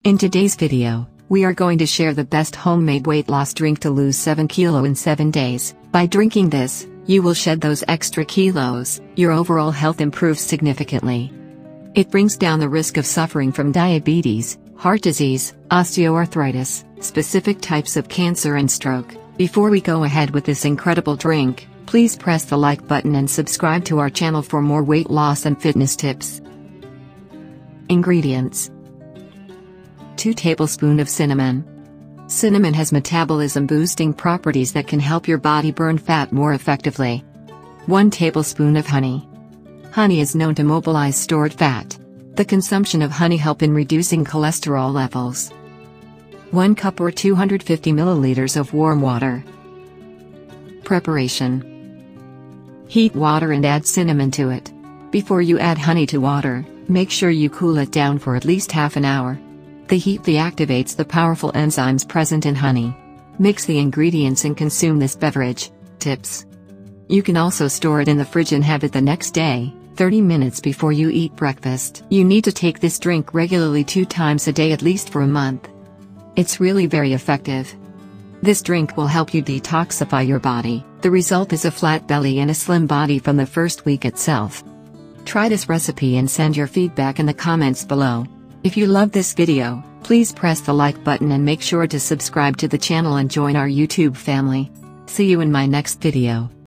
In today's video, we are going to share the best homemade weight loss drink to lose 7 kg in 7 days. By drinking this, you will shed those extra kilos, your overall health improves significantly. It brings down the risk of suffering from diabetes, heart disease, osteoarthritis, specific types of cancer and stroke. Before we go ahead with this incredible drink, please press the like button and subscribe to our channel for more weight loss and fitness tips. Ingredients: 2 tablespoons of cinnamon. Cinnamon has metabolism-boosting properties that can help your body burn fat more effectively. 1 tablespoon of honey. Honey is known to mobilize stored fat. The consumption of honey helps in reducing cholesterol levels. 1 cup or 250 milliliters of warm water. Preparation: heat water and add cinnamon to it. Before you add honey to water, make sure you cool it down for at least half an hour. The heat deactivates the powerful enzymes present in honey. Mix the ingredients and consume this beverage. Tips: you can also store it in the fridge and have it the next day, 30 minutes before you eat breakfast. You need to take this drink regularly 2 times a day at least for a month. It's really very effective. This drink will help you detoxify your body. The result is a flat belly and a slim body from the first week itself. Try this recipe and send your feedback in the comments below. If you love this video, please press the like button and make sure to subscribe to the channel and join our YouTube family. See you in my next video.